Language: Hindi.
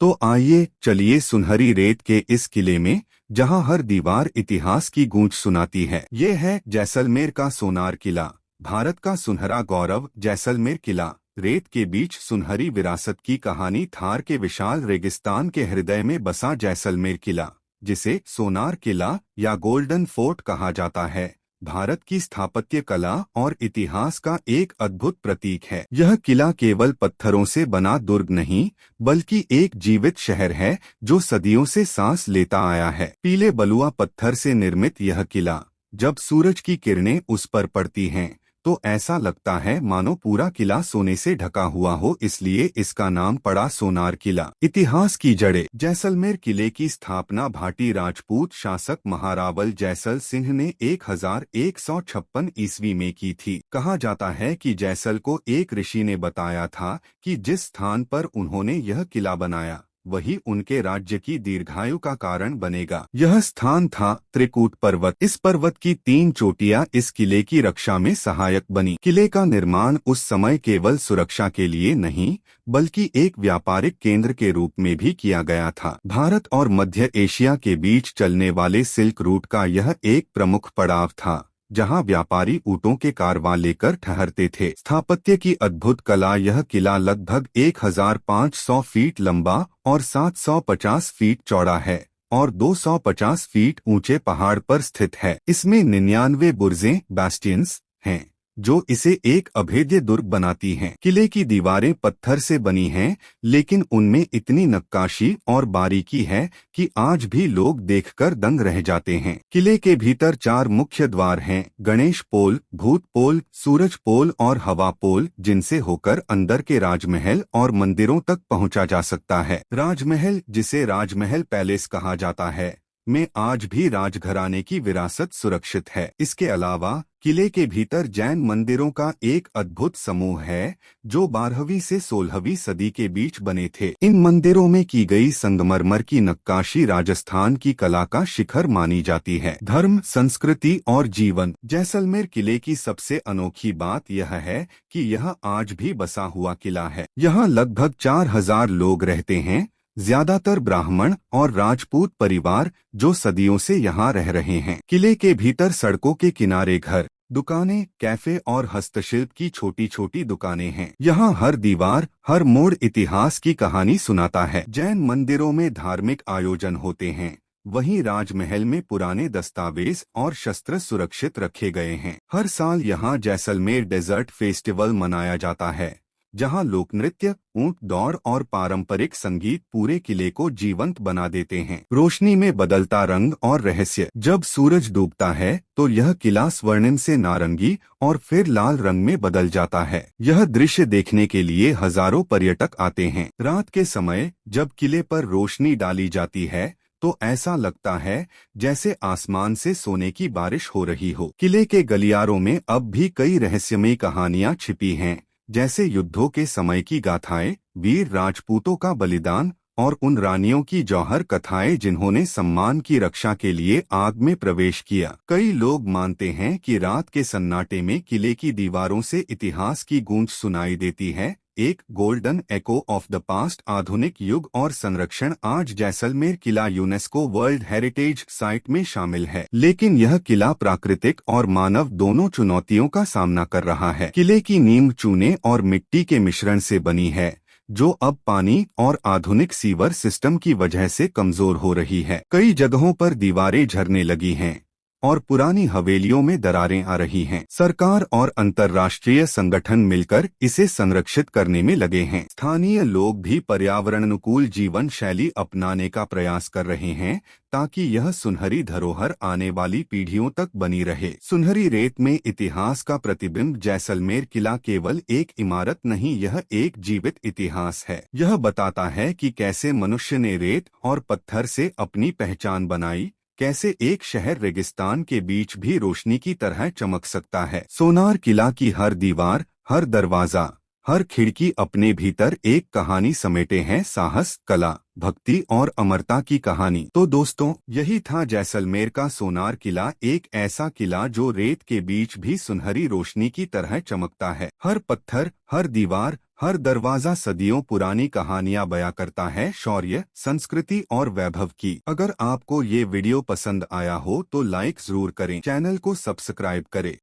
तो आइए चलिए सुनहरी रेत के इस किले में, जहां हर दीवार इतिहास की गूंज सुनाती है। ये है जैसलमेर का सोनार किला, भारत का सुनहरा गौरव। जैसलमेर किला रेत के बीच सुनहरी विरासत की कहानी। थार के विशाल रेगिस्तान के हृदय में बसा जैसलमेर किला, जिसे सोनार किला या गोल्डन फोर्ट कहा जाता है, भारत की स्थापत्य कला और इतिहास का एक अद्भुत प्रतीक है। यह किला केवल पत्थरों से बना दुर्ग नहीं, बल्कि एक जीवित शहर है जो सदियों से सांस लेता आया है। पीले बलुआ पत्थर से निर्मित यह किला, जब सूरज की किरणें उस पर पड़ती हैं, तो ऐसा लगता है मानो पूरा किला सोने से ढका हुआ हो, इसलिए इसका नाम पड़ा सोनार किला। इतिहास की जड़ें। जैसलमेर किले की स्थापना भाटी राजपूत शासक महारावल जैसल सिंह ने 1156 ईस्वी में की थी। कहा जाता है कि जैसल को एक ऋषि ने बताया था कि जिस स्थान पर उन्होंने यह किला बनाया, वही उनके राज्य की दीर्घायु का कारण बनेगा। यह स्थान था त्रिकूट पर्वत। इस पर्वत की 3 चोटियां इस किले की रक्षा में सहायक बनी। किले का निर्माण उस समय केवल सुरक्षा के लिए नहीं, बल्कि एक व्यापारिक केंद्र के रूप में भी किया गया था। भारत और मध्य एशिया के बीच चलने वाले सिल्क रूट का यह एक प्रमुख पड़ाव था, जहां व्यापारी ऊँटों के कारवां लेकर ठहरते थे। स्थापत्य की अद्भुत कला। यह किला लगभग 1500 फीट लंबा और 750 फीट चौड़ा है और 250 फीट ऊंचे पहाड़ पर स्थित है। इसमें 99 बुर्जें बास्टियंस हैं, जो इसे एक अभेद्य दुर्ग बनाती हैं। किले की दीवारें पत्थर से बनी हैं, लेकिन उनमें इतनी नक्काशी और बारीकी है कि आज भी लोग देखकर दंग रह जाते हैं। किले के भीतर 4 मुख्य द्वार हैं: गणेश पोल, भूत पोल, सूरज पोल और हवा पोल, जिनसे होकर अंदर के राजमहल और मंदिरों तक पहुंचा जा सकता है। राजमहल, जिसे राजमहल पैलेस कहा जाता है, में आज भी राजघराने की विरासत सुरक्षित है। इसके अलावा किले के भीतर जैन मंदिरों का एक अद्भुत समूह है, जो 12वीं से 16वीं सदी के बीच बने थे। इन मंदिरों में की गई संगमरमर की नक्काशी राजस्थान की कला का शिखर मानी जाती है। धर्म, संस्कृति और जीवन। जैसलमेर किले की सबसे अनोखी बात यह है कि यह आज भी बसा हुआ किला है। यहाँ लगभग 4000 लोग रहते हैं, ज्यादातर ब्राह्मण और राजपूत परिवार, जो सदियों से यहाँ रह रहे हैं। किले के भीतर सड़कों के किनारे घर, दुकानें, कैफे और हस्तशिल्प की छोटी छोटी दुकानें हैं। यहाँ हर दीवार, हर मोड़ इतिहास की कहानी सुनाता है। जैन मंदिरों में धार्मिक आयोजन होते हैं, वहीं राजमहल में पुराने दस्तावेज और शस्त्र सुरक्षित रखे गए हैं। हर साल यहाँ जैसलमेर डेजर्ट फेस्टिवल मनाया जाता है, जहां लोक नृत्य, ऊंट दौड़ और पारंपरिक संगीत पूरे किले को जीवंत बना देते हैं। रोशनी में बदलता रंग और रहस्य। जब सूरज डूबता है तो यह किला स्वर्णिम से नारंगी और फिर लाल रंग में बदल जाता है। यह दृश्य देखने के लिए हजारों पर्यटक आते हैं। रात के समय जब किले पर रोशनी डाली जाती है, तो ऐसा लगता है जैसे आसमान से सोने की बारिश हो रही हो। किले के गलियारों में अब भी कई रहस्यमयी कहानियां छिपी हैं, जैसे युद्धों के समय की गाथाएं, वीर राजपूतों का बलिदान और उन रानियों की जौहर कथाएं जिन्होंने सम्मान की रक्षा के लिए आग में प्रवेश किया। कई लोग मानते हैं कि रात के सन्नाटे में किले की दीवारों से इतिहास की गूंज सुनाई देती है, एक golden echo of the past. आधुनिक युग और संरक्षण। आज जैसलमेर किला यूनेस्को वर्ल्ड हेरिटेज साइट में शामिल है, लेकिन यह किला प्राकृतिक और मानव दोनों चुनौतियों का सामना कर रहा है। किले की नींव चूने और मिट्टी के मिश्रण से बनी है, जो अब पानी और आधुनिक सीवर सिस्टम की वजह से कमजोर हो रही है। कई जगहों पर दीवारें झरने लगी हैं और पुरानी हवेलियों में दरारें आ रही हैं। सरकार और अंतर्राष्ट्रीय संगठन मिलकर इसे संरक्षित करने में लगे हैं। स्थानीय लोग भी पर्यावरण अनुकूल जीवन शैली अपनाने का प्रयास कर रहे हैं, ताकि यह सुनहरी धरोहर आने वाली पीढ़ियों तक बनी रहे। सुनहरी रेत में इतिहास का प्रतिबिंब। जैसलमेर किला केवल एक इमारत नहीं, यह एक जीवित इतिहास है। यह बताता है कि कैसे मनुष्य ने रेत और पत्थर से अपनी पहचान बनाई, कैसे एक शहर रेगिस्तान के बीच भी रोशनी की तरह चमक सकता है। सोनार किला की हर दीवार, हर दरवाजा, हर खिड़की अपने भीतर एक कहानी समेटे हैं। साहस, कला, भक्ति और अमरता की कहानी। तो दोस्तों, यही था जैसलमेर का सोनार किला, एक ऐसा किला जो रेत के बीच भी सुनहरी रोशनी की तरह चमकता है। हर पत्थर, हर दीवार, हर दरवाजा सदियों पुरानी कहानियां बयां करता है, शौर्य, संस्कृति और वैभव की। अगर आपको ये वीडियो पसंद आया हो तो लाइक जरूर करें, चैनल को सब्सक्राइब करें।